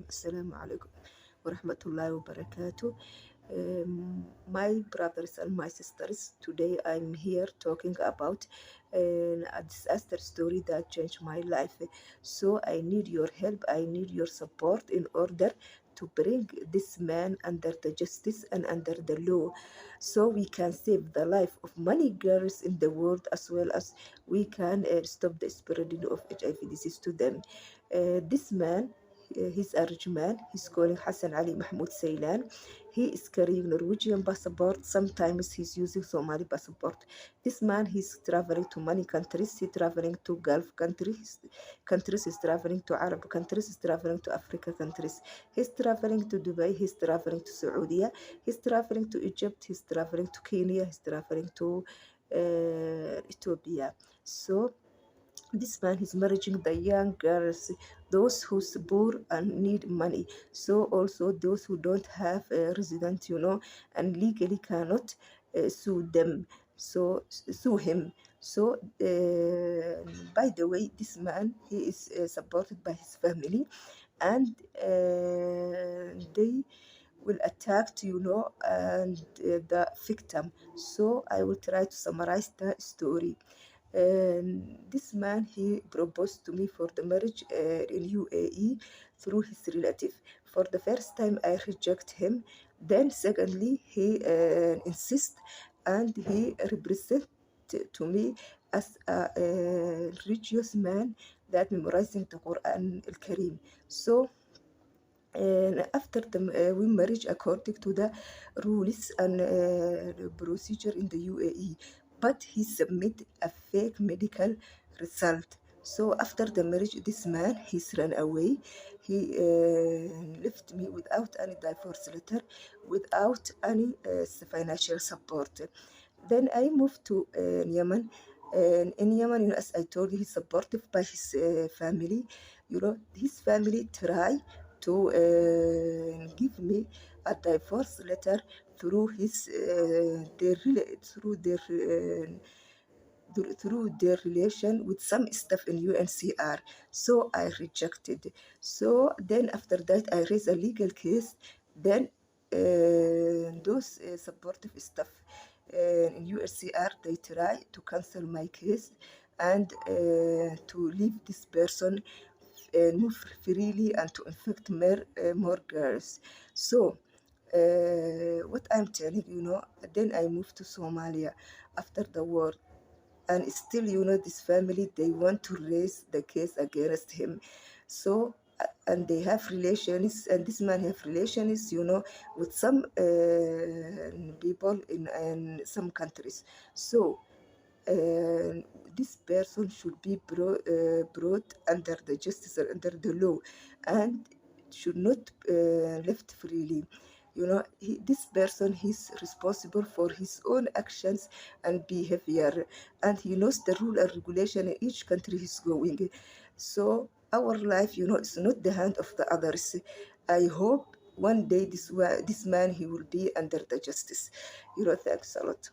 Assalamu alaikum wa rahmatullahi wa barakatuh. My brothers and my sisters, today I'm here talking about a disaster story that changed my life. So I need your help, I need your support in order to bring this man under the justice and under the law, so we can save the life of many girls in the world, as well as we can stop the spreading of HIV disease to them. This man, he's a rich man. He's calling Hassan Ali Mahmoud Ceylan. He is carrying Norwegian passport. Sometimes he's using Somali passport. This man, he's traveling to many countries. He's traveling to Gulf countries. He's traveling to Arab countries. He's traveling to Africa countries. He's traveling to Dubai. He's traveling to Saudi. He's traveling to Egypt. He's traveling to Kenya. He's traveling to Ethiopia. So this man is marrying the young girls, those who's poor and need money. So also those who don't have a resident, and legally cannot sue them. So sue him. So by the way, this man, he is supported by his family, and they will attack, and the victim. So I will try to summarize the story. This man, he proposed to me for the marriage in UAE through his relative. For the first time, I reject him. Then secondly, he insist, and he represent to me as a religious man that memorizing the Quran al-Karim. So after the we marriage according to the rules and procedure in the UAE, but he submit a fake medical result. So after the marriage, this man, he's run away. He left me without any divorce letter, without any financial support. Then I moved to Yemen. In Yemen, as I told you, he's supported by his family. His family try to give me a divorce letter through through their relation with some staff in UNCR. So I rejected. So then after that, I raised a legal case. Then those supportive staff in UNCR, they try to cancel my case and to leave this person move freely and to infect more girls. So what I'm telling then I moved to Somalia after the war, and still this family, they want to raise the case against him. So and they have relations, and this man have relations with some people in some countries. So this person should be brought under the justice or under the law, and should not left freely. This person, he's responsible for his own actions and behavior, and he knows the rule and regulation in each country he's going. So our life, is not the hand of the others. I hope one day this man, he will be under the justice. Thanks a lot.